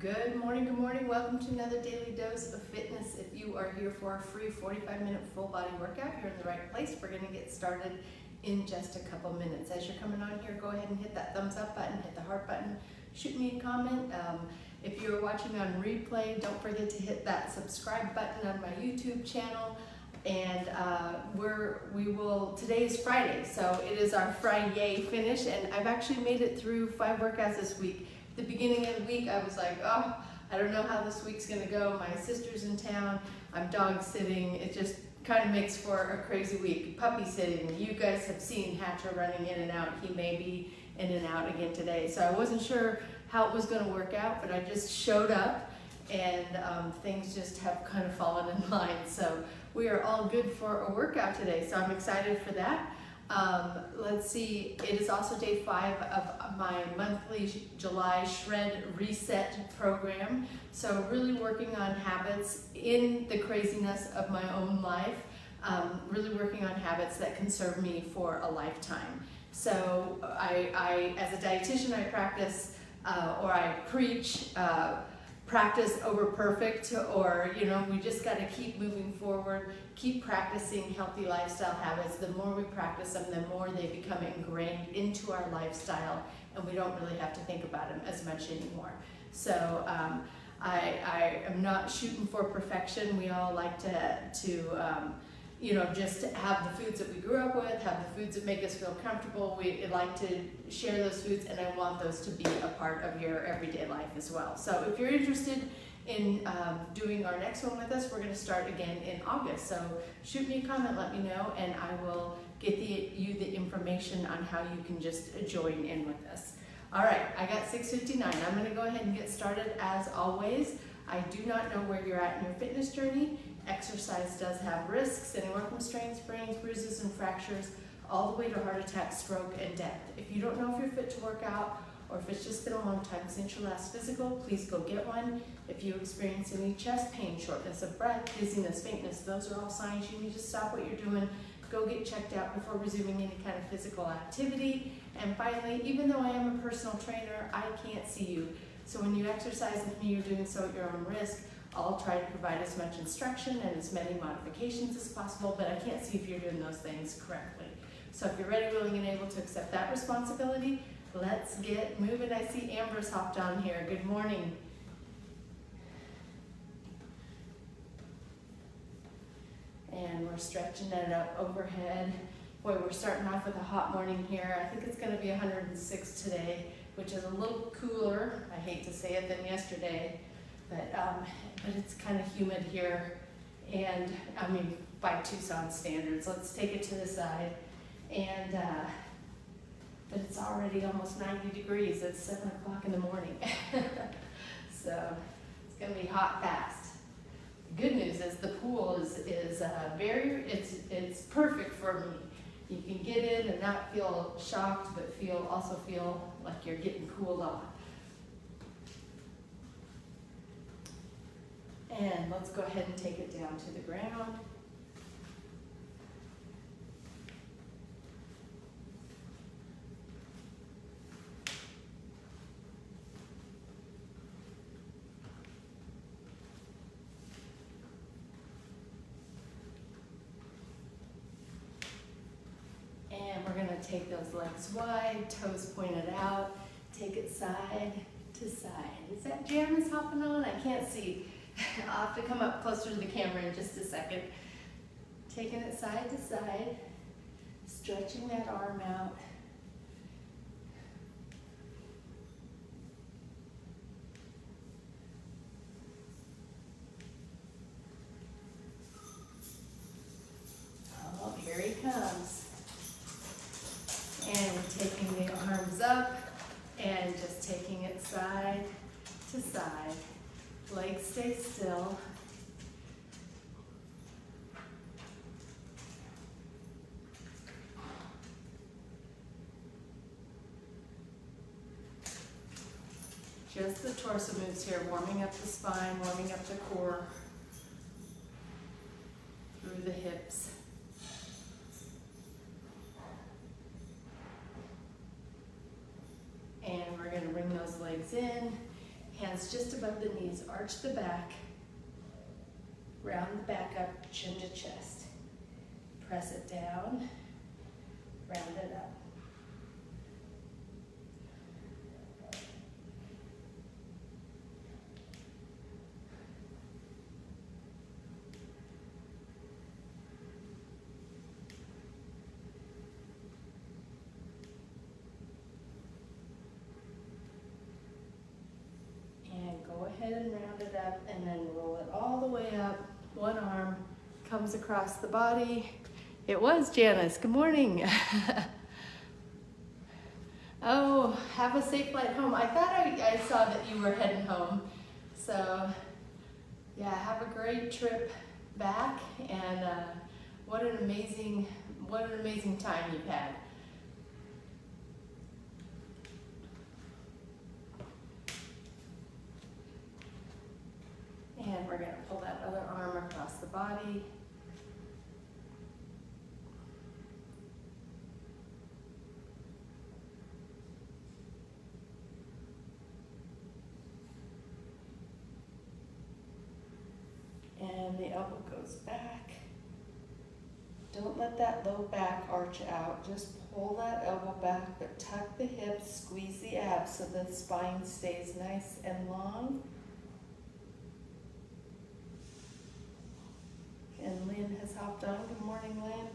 Good morning. Welcome to another daily dose of fitness. If you are here for a free 45-minute full body workout, you're in the right place. We're going to get started in just a couple minutes. As you're coming on here, go ahead and hit that thumbs up button, hit the heart button, shoot me a comment. If you're watching on replay, don't forget to hit that subscribe button on my YouTube channel. And today is Friday, so it is our FriYay finish, and I've actually made it through 5 workouts this week. At the beginning of the week, I was like, oh, I don't know how this week's gonna go. My sister's in town, I'm dog sitting. It just kind of makes for a crazy week. Puppy sitting, you guys have seen Hatcher running in and out. He may be in and out again today. So I wasn't sure how it was gonna work out, but I just showed up and things just have kind of fallen in line. So we are all good for a workout today, so I'm excited for that. Let's see, it is also day 5 of my monthly July Shred Reset program. So really working on habits in the craziness of my own life, really working on habits that can serve me for a lifetime. So I as a dietitian, I practice or I preach practice over perfect, or we just got to keep moving forward, keep practicing healthy lifestyle habits. The more we practice them, the more they become ingrained into our lifestyle, and we don't really have to think about them as much anymore. So I am not shooting for perfection. We all like to just have the foods that we grew up with, have the foods that make us feel comfortable. We like to share those foods, and I want those to be a part of your everyday life as well. So if you're interested in doing our next one with us, we're going to start again in August. So shoot me a comment, let me know, and I will get you the information on how you can just join in with us. All right, I got 6:59. I'm going to go ahead and get started as always. I do not know where you're at in your fitness journey. Exercise does have risks, anywhere from strains, sprains, bruises, and fractures, all the way to heart attack, stroke, and death. If you don't know if you're fit to work out, or if it's just been a long time since your last physical, please go get one. If you experience any chest pain, shortness of breath, dizziness, faintness, those are all signs you need to stop what you're doing, go get checked out before resuming any kind of physical activity. And finally, even though I am a personal trainer, I can't see you. So when you exercise with me, you're doing so at your own risk. I'll try to provide as much instruction and as many modifications as possible, but I can't see if you're doing those things correctly. So if you're ready, willing, and able to accept that responsibility, let's get moving. I see Amber's hopped on here. Good morning. And we're stretching it up overhead. Boy, we're starting off with a hot morning here. I think it's going to be 106 today, which is a little cooler, I hate to say it, than yesterday. But it's kind of humid here, and I mean by Tucson standards. Let's take it to the side, and but it's already almost 90 degrees. It's 7 o'clock in the morning, so it's gonna be hot fast. The good news is the pool is it's perfect for me. You can get in and not feel shocked, but also feel like you're getting cooled off. And let's go ahead and take it down to the ground. And we're going to take those legs wide, toes pointed out, take it side to side. Is that Janice hopping on? I can't see. I'll have to come up closer to the camera in just a second. Taking it side to side, stretching that arm out. Oh, here he comes. And we're taking the arms up and just taking it side to side. Legs stay still. Just the torso moves here, warming up the spine, warming up the core, through the hips. And we're going to bring those legs in, Hands just above the knees, arch the back, round the back up, chin to chest. Press it down, round it up. Go ahead and round it up and then roll it all the way up. One arm comes across the body. It was Janice, good morning. Oh, have a safe flight home. I thought I saw that you were heading home. So yeah, have a great trip back, and what an amazing time you've had. And we're going to pull that other arm across the body. And the elbow goes back. Don't let that low back arch out. Just pull that elbow back, but tuck the hips, squeeze the abs so the spine stays nice and long. And Lynn has hopped on. Good morning, Lynn.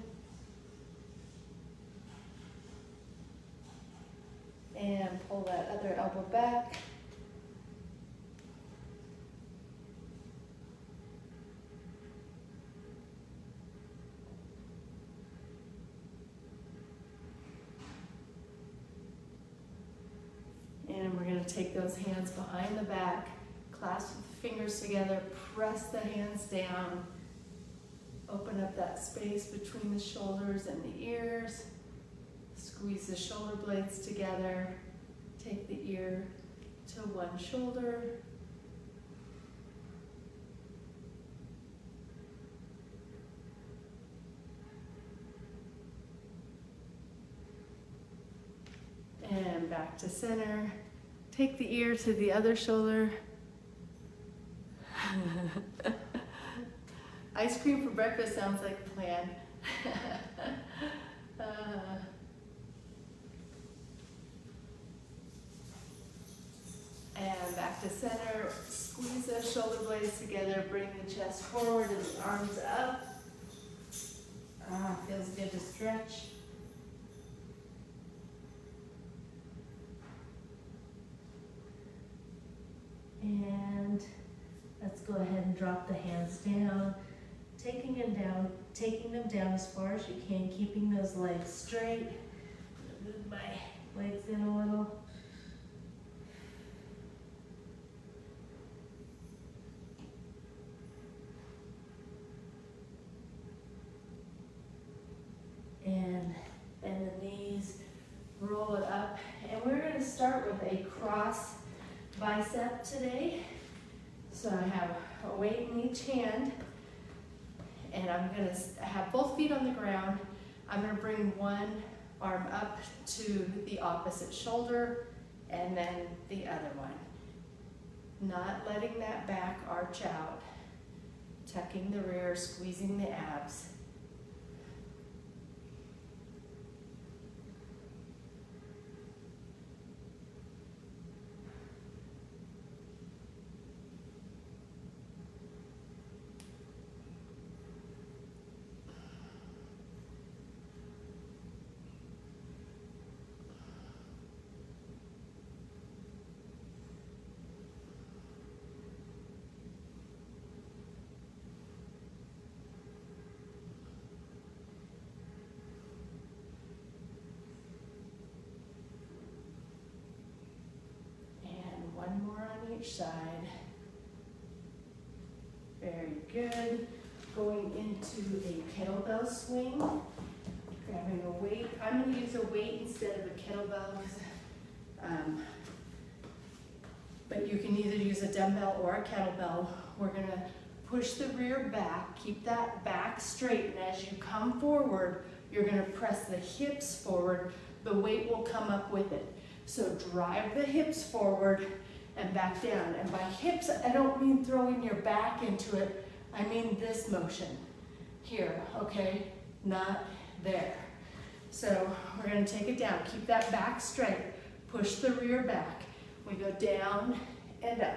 And pull that other elbow back. And we're going to take those hands behind the back, clasp the fingers together, press the hands down. Open up that space between the shoulders and the ears. Squeeze the shoulder blades together. Take the ear to one shoulder. And back to center. Take the ear to the other shoulder. Ice cream for breakfast sounds like a plan. And back to center. Squeeze those shoulder blades together. Bring the chest forward and the arms up. Feels good to stretch. And let's go ahead and drop the hands down. Taking them down as far as you can, keeping those legs straight. Move my legs in a little. And bend the knees, roll it up. And we're going to start with a cross bicep today. So I have a weight in each hand. And I'm going to have both feet on the ground. I'm going to bring one arm up to the opposite shoulder and then the other one. Not letting that back arch out. Tucking the rear, squeezing the abs. One more on each side. Very good. Going into a kettlebell swing. Grabbing a weight. I'm going to use a weight instead of a kettlebell. But you can either use a dumbbell or a kettlebell. We're going to push the rear back. Keep that back straight. And as you come forward, you're going to press the hips forward. The weight will come up with it. So drive the hips forward and back down. And by hips, I don't mean throwing your back into it. I mean this motion here, okay? Not there. So we're gonna take it down. Keep that back straight. Push the rear back. We go down and up.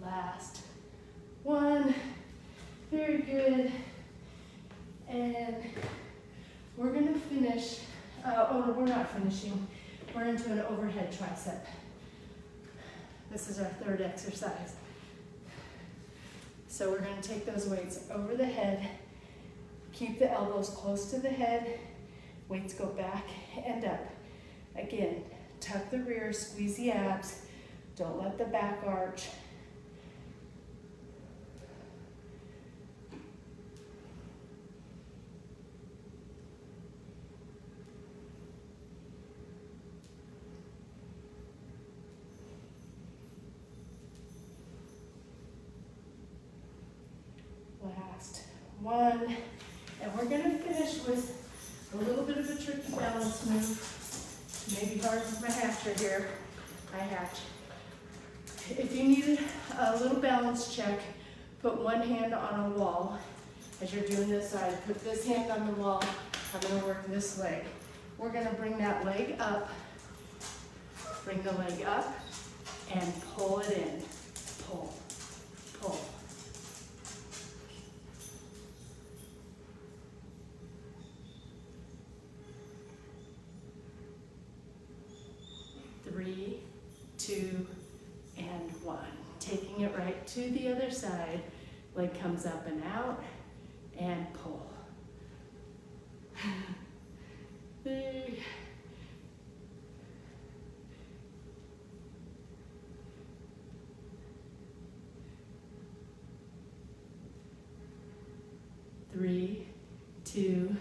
Last one, very good. And we're gonna finish, oh no, we're not finishing. We're into an overhead tricep. This is our third exercise. So we're gonna take those weights over the head, keep the elbows close to the head, weights go back and up. Again, tuck the rear, squeeze the abs, don't let the back arch. Last one, and we're gonna finish with a little bit of a tricky balance move. Maybe hard with my hatcher here. I hatch. If you need a little balance check, put one hand on a wall. As you're doing this side, put this hand on the wall. I'm gonna work this leg. We're gonna bring that leg up, bring the leg up, and pull it in. Pull, pull. Three, two, and one. Taking it right to the other side. Leg comes up and out, and pull. 3, 3, 2,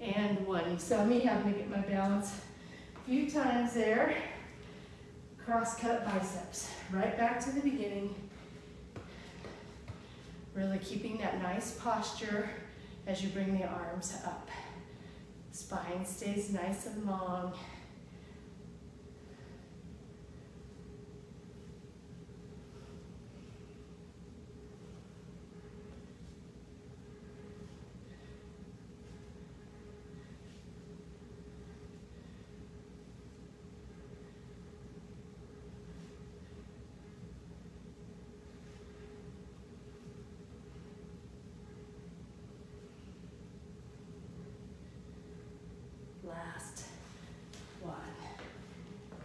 and 1. You saw me having to get my balance a few times there. Cross-cut biceps. Right back to the beginning. Really keeping that nice posture as you bring the arms up. Spine stays nice and long. Last one.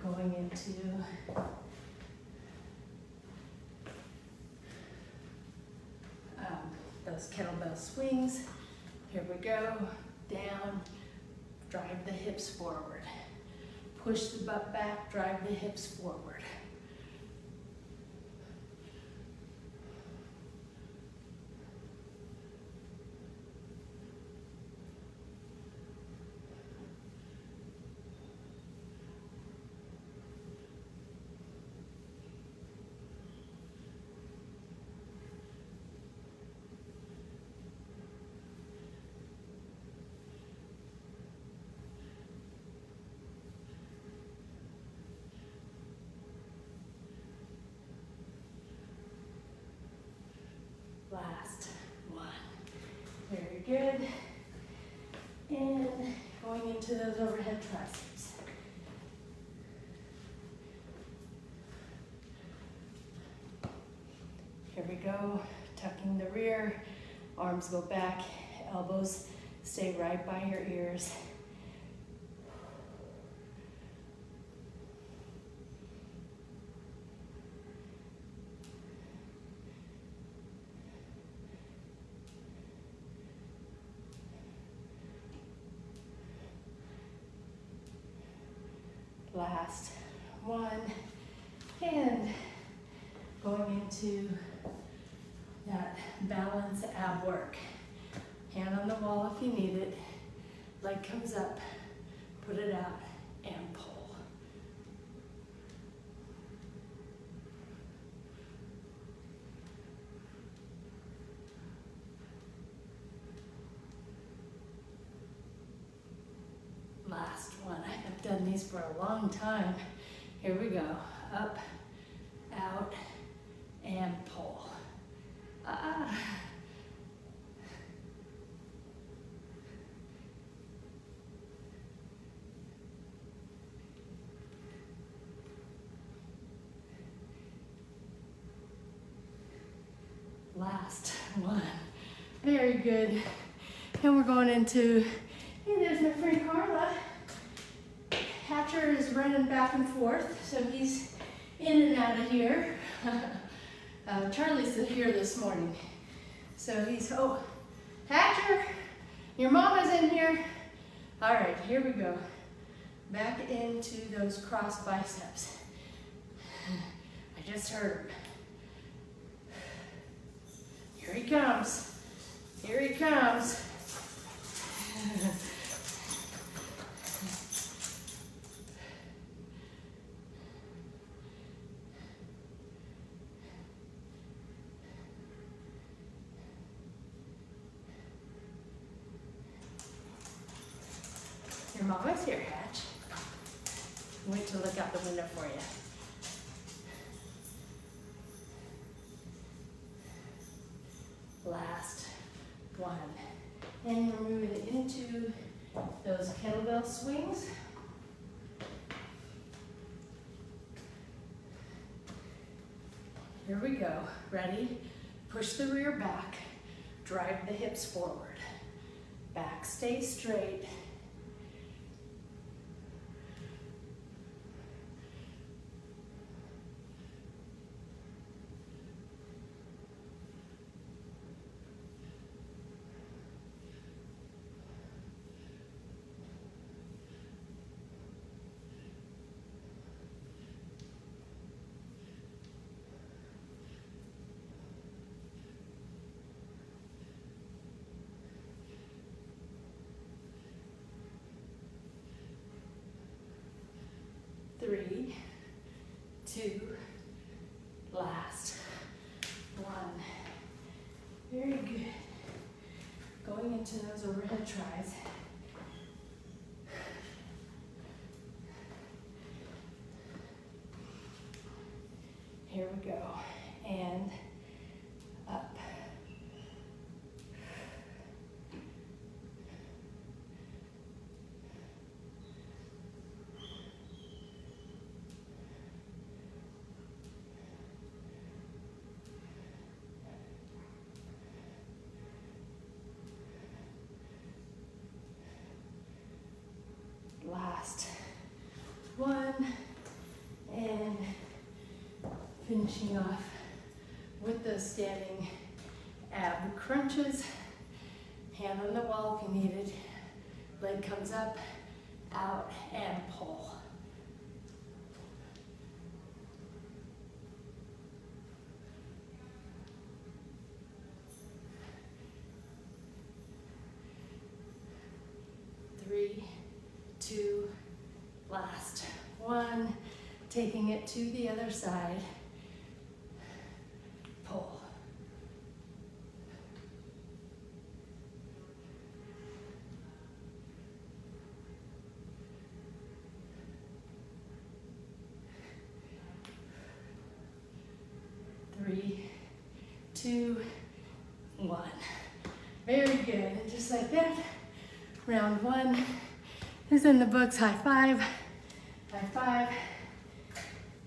Going into those kettlebell swings. Here we go. Down. Drive the hips forward. Push the butt back. Drive the hips forward. Last one. Very good. And going into those overhead triceps. Here we go. Tucking the rear, arms go back, elbows stay right by your ears. Last one. And going into that balance ab work. Hand on the wall if you need it. Leg comes up, put it out, and pull. Last one. I've done these for a long time. Here we go. Up, out, and pull. Last one. Very good. And we're going into, hey, there's my friend Carla. Hatcher is running back and forth, so he's in and out of here. Charlie's here this morning. So he's, oh, Hatcher, your mama's in here. All right, here we go. Back into those cross biceps. I just heard him. Here he comes. Here he comes. Your mama's here, Hatch. Wait to look out the window for you. Last one. And we're moving into those kettlebell swings. Here we go. Ready? Push the rear back. Drive the hips forward. Back stays straight. Three, two, last one. Very good. Going into those overhead tries. Here we go. And up. Last one, and finishing off with those standing ab crunches. Hand on the wall if you need it. Leg comes up, out, and pull. Three, two, last one. Taking it to the other side. Pull. Three, two, one. Very good. And just like that, round one is in the books. High five. High five.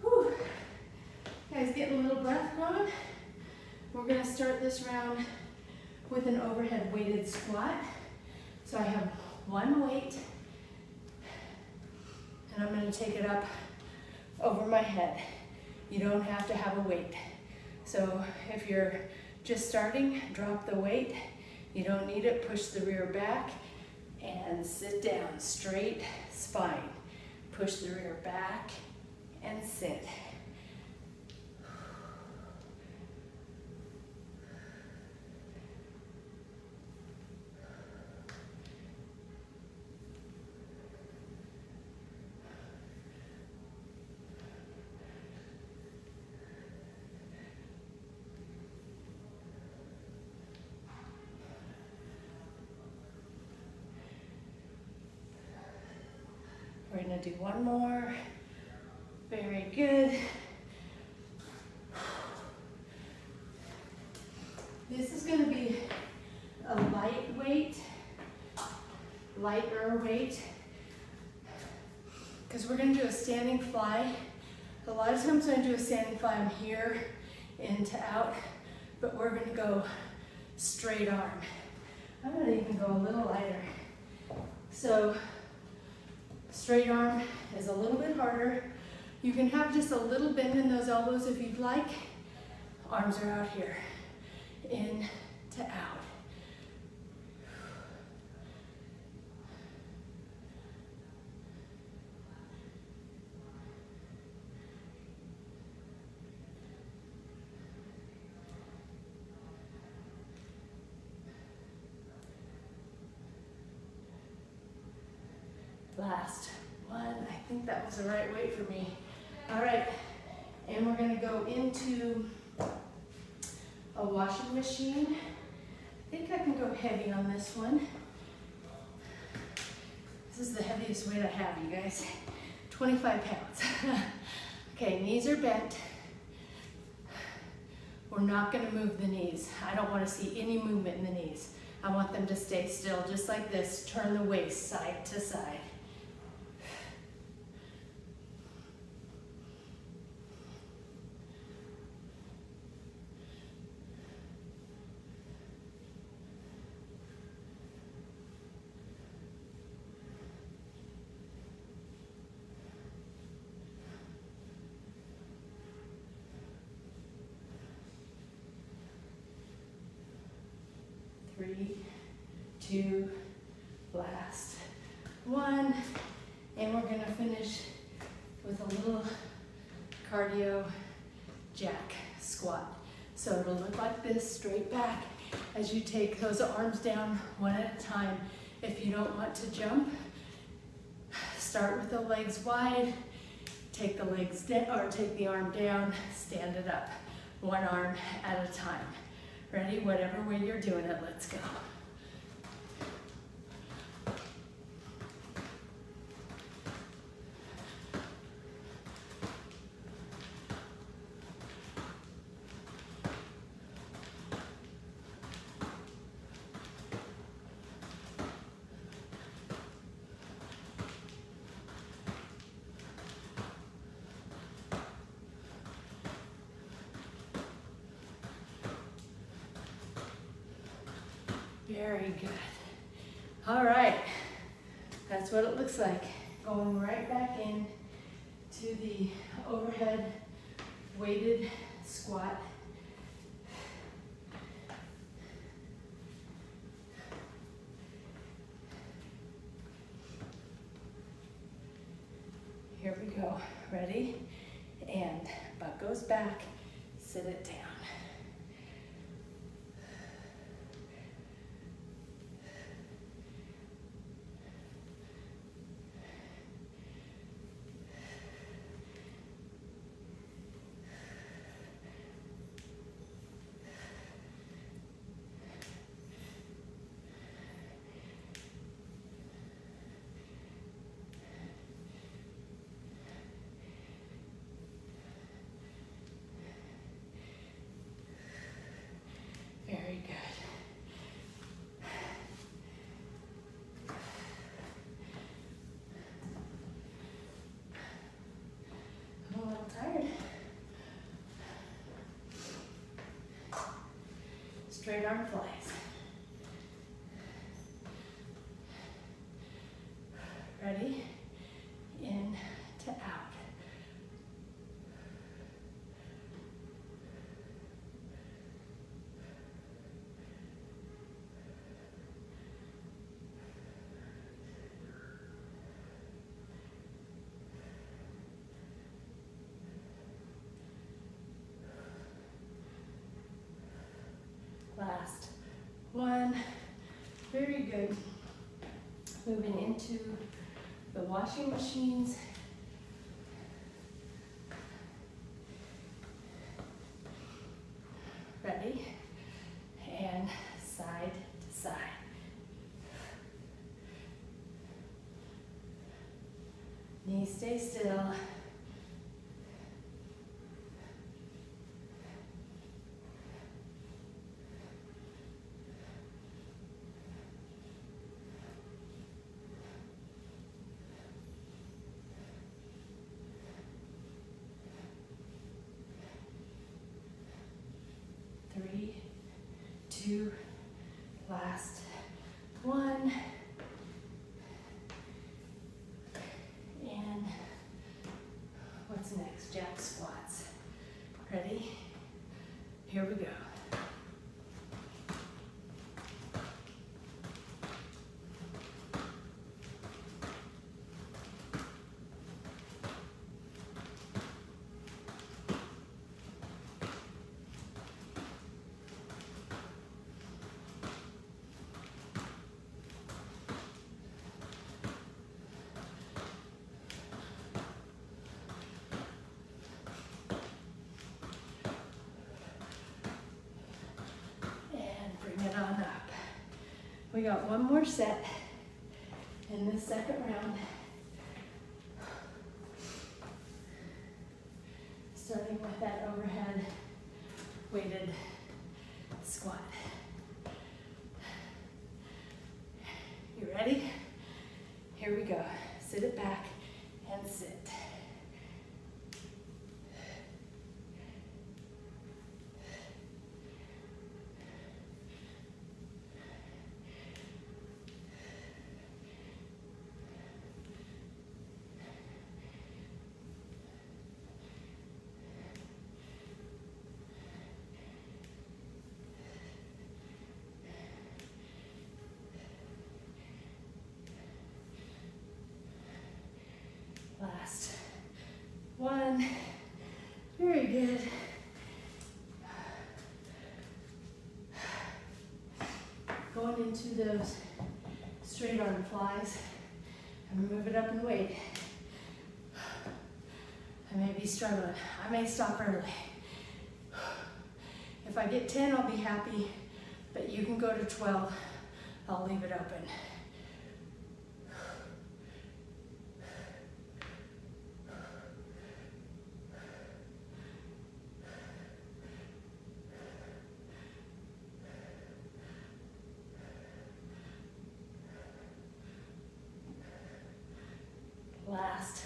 Whew. Guys, getting a little breath going. We're gonna start this round with an overhead weighted squat. So I have one weight, and I'm gonna take it up over my head. You don't have to have a weight. So if you're just starting, drop the weight. You don't need it, push the rear back and sit down, straight spine. Push the rear back and sit. We're gonna do one more. Very good. This is gonna be a lighter weight, because we're gonna do a standing fly. A lot of times when I do a standing fly, I'm here into out, but we're gonna go straight arm. I'm gonna even go a little lighter. So straight arm is a little bit harder. You can have just a little bend in those elbows if you'd like. Arms are out here, in to out. Last one. I think that was the right weight for me. All right, and we're gonna go into a washing machine. I think I can go heavy on this one. This is the heaviest weight I have, you guys. 25 pounds. Okay, knees are bent. We're not gonna move the knees. I don't wanna see any movement in the knees. I want them to stay still, just like this. Turn the waist side to side. Three, two, last one. And we're gonna finish with a little cardio jack squat. So it'll look like this, straight back, as you take those arms down one at a time. If you don't want to jump, start with the legs wide, take the legs down, or take the arm down, stand it up, one arm at a time. Ready? Whatever way you're doing it, let's go. Very good. All right, that's what it looks like. Going right back in to the overhead weighted squat. Here we go. Ready? And butt goes back, sit it down. Very good. I'm a little tired. Straight arm flies. Ready? In to out. one. Very good. Moving into the washing machines. Ready? And side to side. Knees stay still. Three, two, last one. And what's next? Jack squats. Ready? Here we go. Bring it on up. We got one more set in this second round. Starting with that overhead weighted squat. You ready? Here we go. Sit it back and sit. Last one. Very good. Going into those straight arm flies. And move it up in weight. I may be struggling. I may stop early. If I get 10, I'll be happy, but you can go to 12. I'll leave it open. Last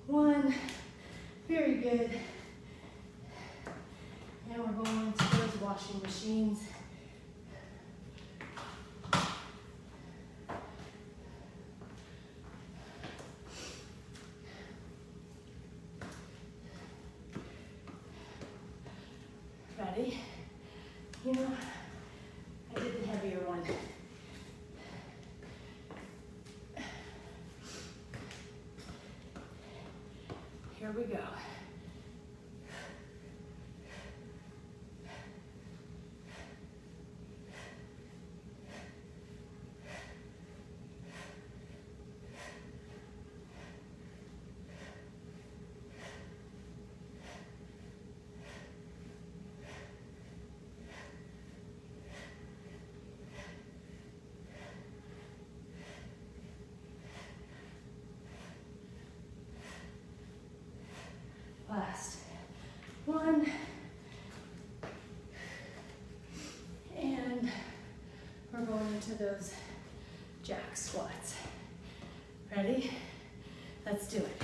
one. Very good. And we're going to those washing machines. Ready? You know, I did the heavier one. Here we go. Last one. And we're going into those jack squats. Ready? Let's do it.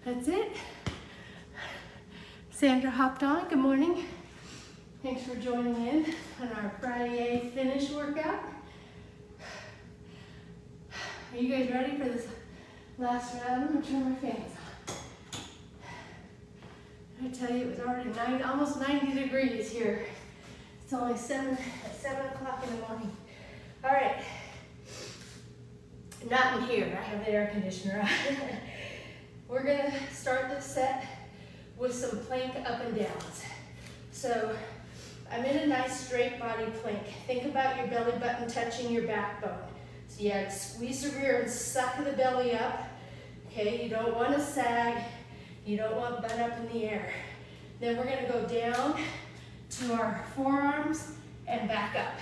That's it. Sandra hopped on. Good morning. Thanks for joining in on our FriYay finish workout. Are you guys ready for this last round? I'm gonna turn my fans on. I tell you, it was already almost 90 degrees here. It's only 7 o'clock in the morning. All right. Not in here, I have the air conditioner on. We're gonna start this set with some plank up and downs. So I'm in a nice straight body plank. Think about your belly button touching your backbone. So you squeeze the rear and suck the belly up. Okay, you don't want to sag. You don't want butt up in the air. Then we're gonna go down to our forearms and back up.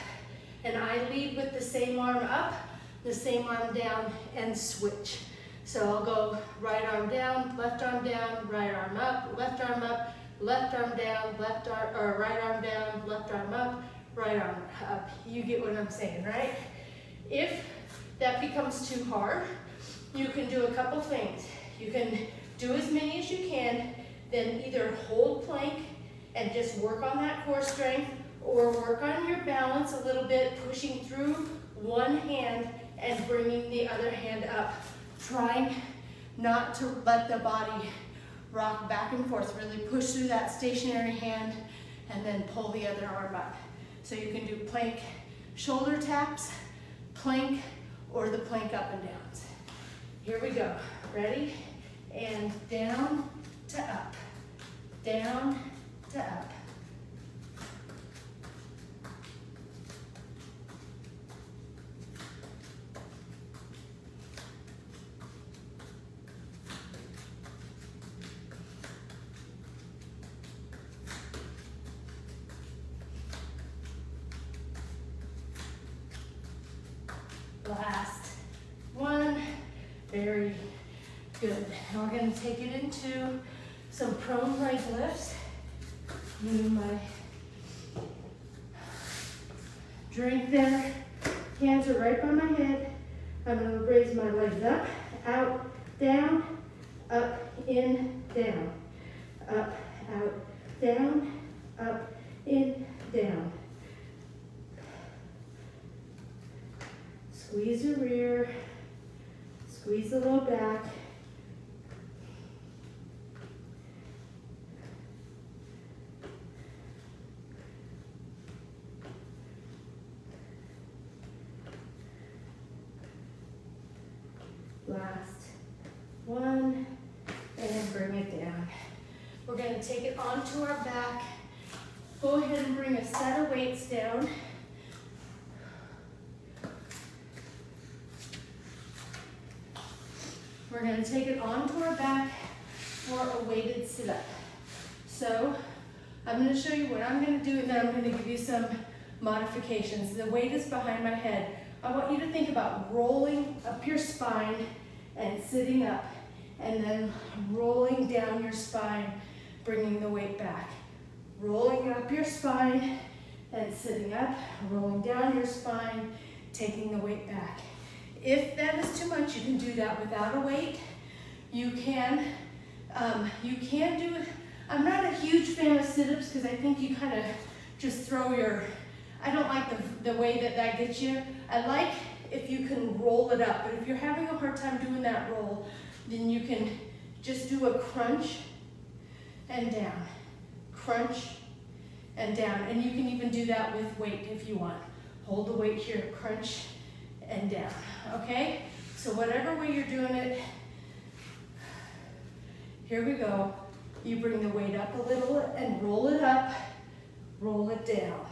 And I lead with the same arm up, the same arm down, and switch. So I'll go right arm down, right arm up, left arm up, left arm down, or right arm down, left arm up, right arm up. You get what I'm saying, right? If that becomes too hard, you can do a couple things. You can do as many as you can, then either hold plank and just work on that core strength, or work on your balance a little bit, pushing through one hand and bringing the other hand up. Trying not to let the body rock back and forth. Really push through that stationary hand and then pull the other arm up. So you can do plank shoulder taps, plank, or the plank up and downs. Here we go. Ready? And down to up. Down to up. Last one. Very good. Now we're going to take it into some prone leg lifts. My drink there. Hands are right by my head. I'm going to raise my legs up, out, down, up, in, down. Up, out, down, up, in, down. Squeeze the rear, squeeze the low back. Last one, and bring it down. We're going to take it onto our back. Go ahead and bring a set of weights down. We're going to take it onto our back for a weighted sit-up. So I'm going to show you what I'm going to do, and then I'm going to give you some modifications. The weight is behind my head. I want you to think about rolling up your spine and sitting up, and then rolling down your spine, bringing the weight back. Rolling up your spine and sitting up, rolling down your spine, taking the weight back. If that is too much, you can do that without a weight. You can do it. I'm not a huge fan of sit-ups because I think you kind of just throw your, I don't like the way that gets you. I like if you can roll it up, but if you're having a hard time doing that roll, then you can just do a crunch and down, crunch and down. And you can even do that with weight if you want. Hold the weight here, crunch and down, okay? So whatever way you're doing it, here we go. You bring the weight up a little and roll it up, roll it down.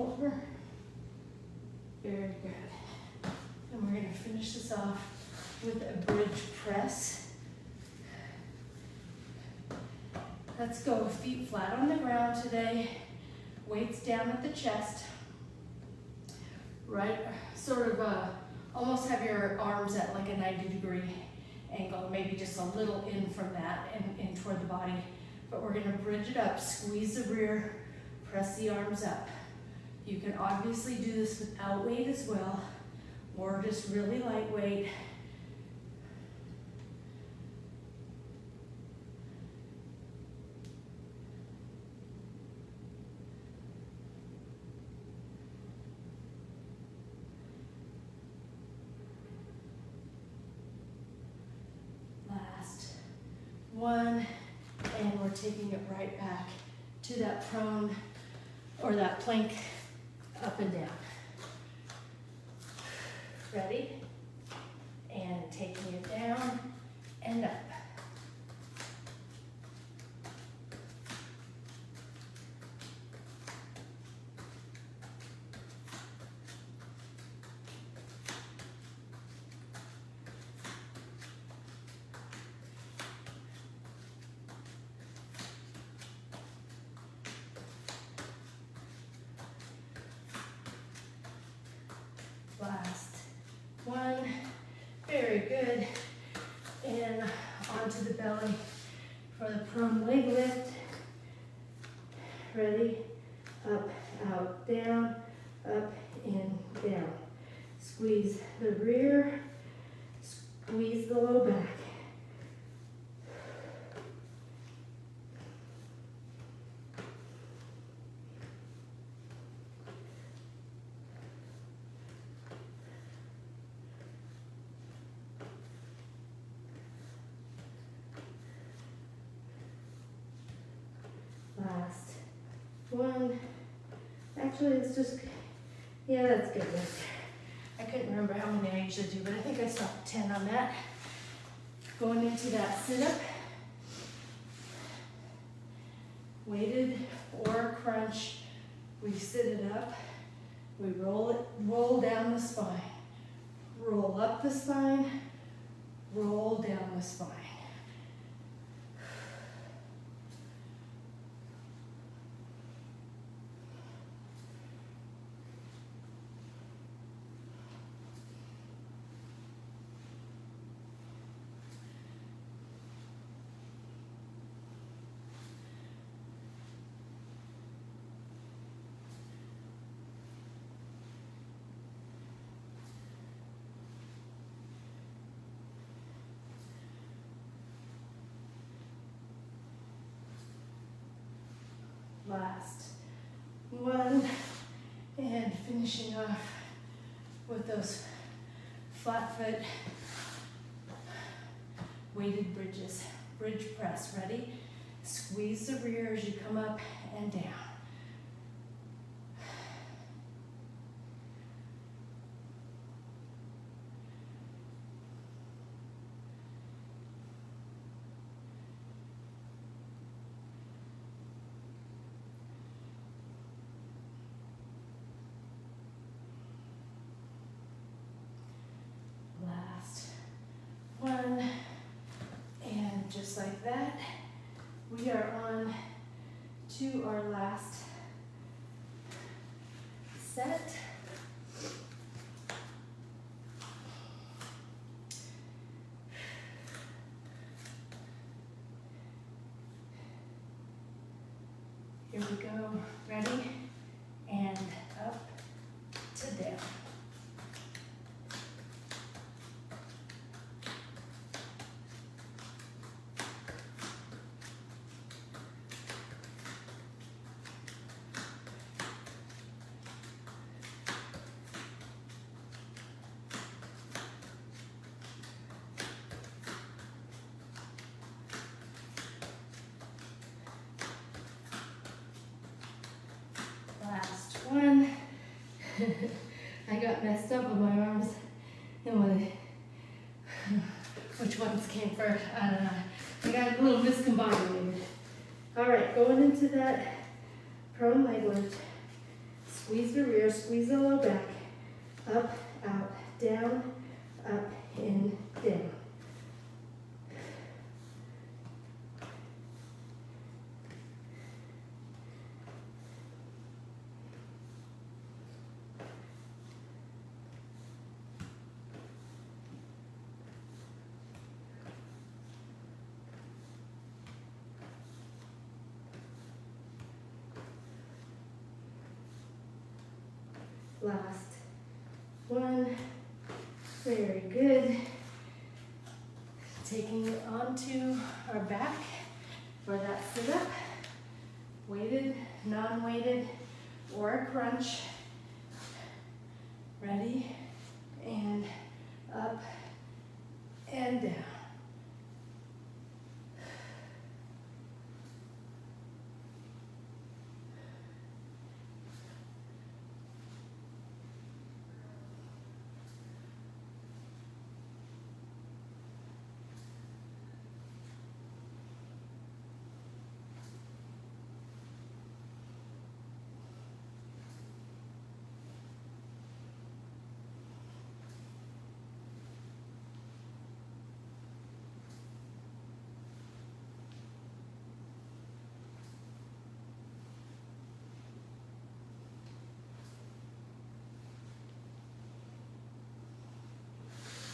over. Very good. And we're gonna finish this off with a bridge press. Let's go feet flat on the ground today. Weights down at the chest. Right, sort of almost have your arms at like a 90-degree angle, maybe just a little in from that and in toward the body. But we're gonna bridge it up, squeeze the rear, press the arms up. You can obviously do this without weight as well, or just really lightweight. Last one, and we're taking it right back to that prone or that plank, up and down. Ready? And taking it down and up. Last one, very good. And onto the belly for the prone leg lift. Ready? Up, out, down, up, and down. Squeeze the rear, squeeze the low back. Last one. Actually, it's just, yeah, that's good. I couldn't remember how many I usually do, but I think I stopped 10 on that. Going into that sit-up. Weighted or crunch. We sit it up. We roll down the spine. Roll up the spine. Roll down the spine. Last one, and finishing off with those flat foot weighted bridges. Bridge press, ready? Squeeze the rear as you come up and down. One, and just like that, we are on to our last set. Here we go, ready? And up to down. One. I got messed up with my arms and which ones came first, I don't know. I got a little discombobulated. All right, going into that prone leg lift. Squeeze the rear, squeeze the low back. Up, out, down, up, in, down. Last one. Very good. Taking it onto our back for that sit-up. Weighted, non-weighted, or a crunch. Ready? And up and down.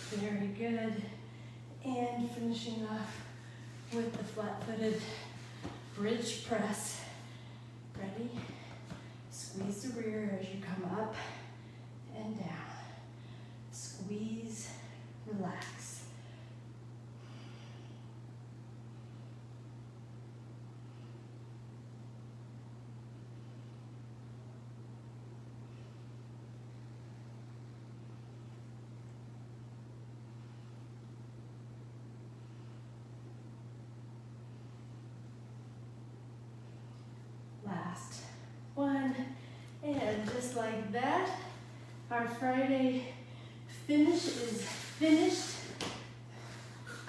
Very good. And finishing off with the flat-footed bridge press. Ready? Squeeze the rear as you come up and down. Squeeze, relax. Last one, and just like that, our FriYay finish is finished.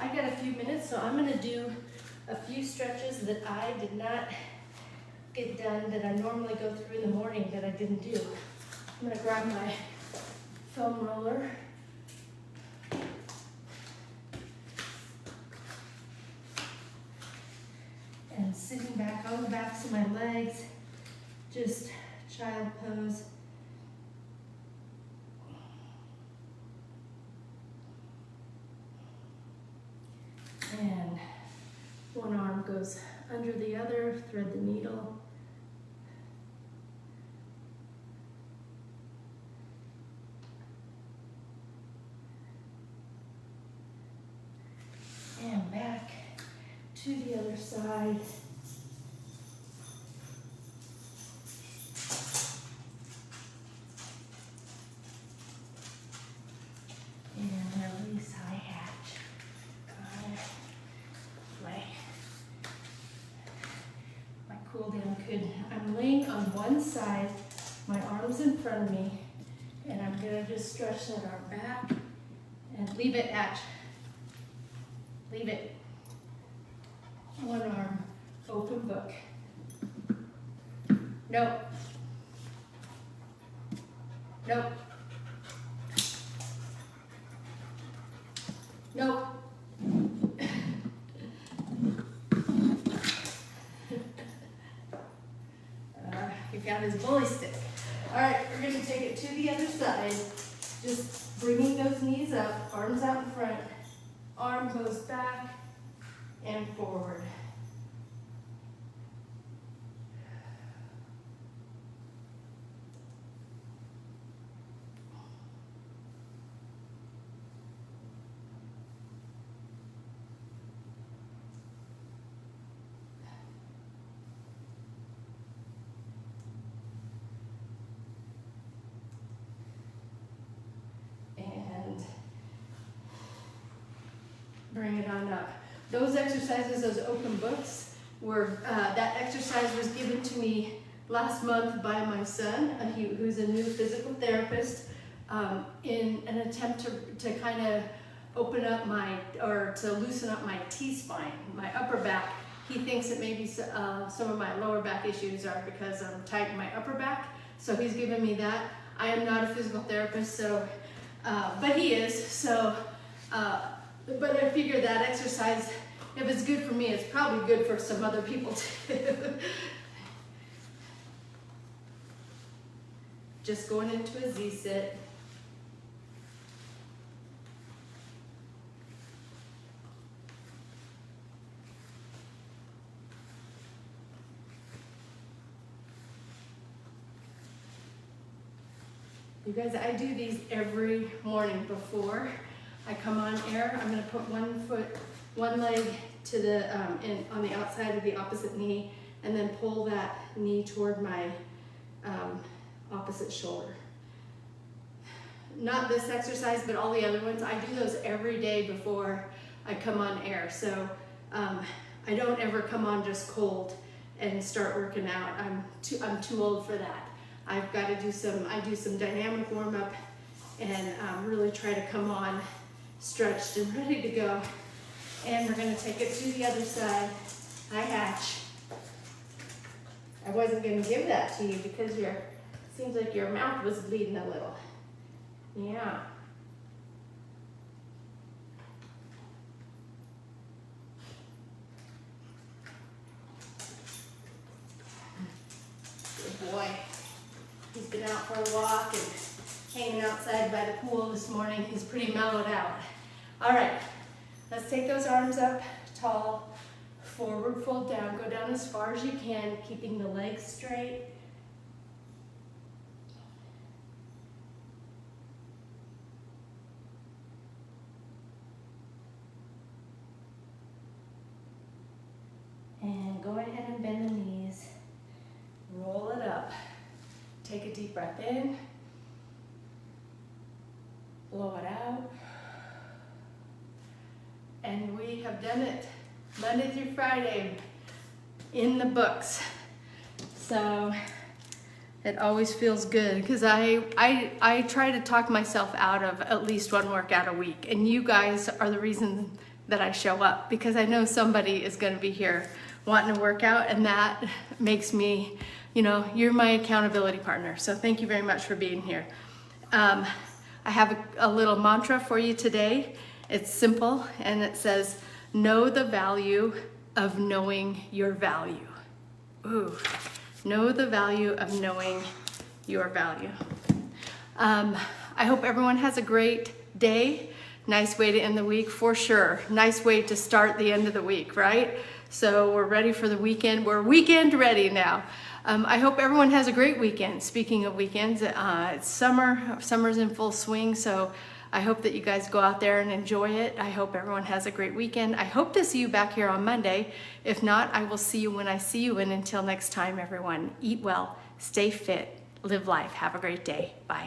I got a few minutes, so I'm gonna do a few stretches that I did not get done that I normally go through in the morning that I didn't do. I'm gonna grab my foam roller. And sitting back on the backs of my legs, just child pose. And one arm goes under the other, thread the needle. And back to the other side. And release high hatch. My cool down could. I'm laying on one side, my arms in front of me, and I'm gonna just stretch that arm back and leave it at. Leave it. One arm, open book. Nope. Nope. Nope. He found his bully stick. All right, we're gonna take it to the other side. Just bringing those knees up, arms out in front. Arm goes back and forward. And bring it on up. Those exercises, those open books, were that exercise was given to me last month by my son, who's a new physical therapist, in an attempt to kind of open up to loosen up my T-spine, my upper back. He thinks that maybe some of my lower back issues are because I'm tight in my upper back. So he's given me that. I am not a physical therapist, so, but he is. So, but I figure that exercise, if it's good for me, it's probably good for some other people too. Just going into a Z-sit. You guys, I do these every morning before I come on air. I'm gonna put one leg to the, on the outside of the opposite knee, and then pull that knee toward my opposite shoulder. Not this exercise, but all the other ones. I do those every day before I come on air. So I don't ever come on just cold and start working out. I'm too old for that. I've got to do some dynamic warm up and really try to come on stretched and ready to go. And we're going to take it to the other side. High hatch. I wasn't going to give that to you because seems like your mouth was bleeding a little. Yeah. Good boy. He's been out for a walk and hanging outside by the pool this morning. He's pretty mellowed out. All right, let's take those arms up tall, forward fold down, go down as far as you can, keeping the legs straight. And go ahead and bend the knees, roll it up. Take a deep breath in, blow it out. And we have done it Monday through Friday in the books. So it always feels good because I try to talk myself out of at least one workout a week. And you guys are the reason that I show up, because I know somebody is going to be here wanting to work out, and that makes me, you know, you're my accountability partner. So thank you very much for being here. I have a little mantra for you today. It's simple, and it says, know the value of knowing your value. Ooh, know the value of knowing your value. I hope everyone has a great day. Nice way to end the week, for sure. Nice way to start the end of the week, right? So we're ready for the weekend. We're weekend ready now. I hope everyone has a great weekend. Speaking of weekends, it's summer. Summer's in full swing, so I hope that you guys go out there and enjoy it. I hope everyone has a great weekend. I hope to see you back here on Monday. If not, I will see you when I see you. And until next time, everyone, eat well, stay fit, live life. Have a great day. Bye.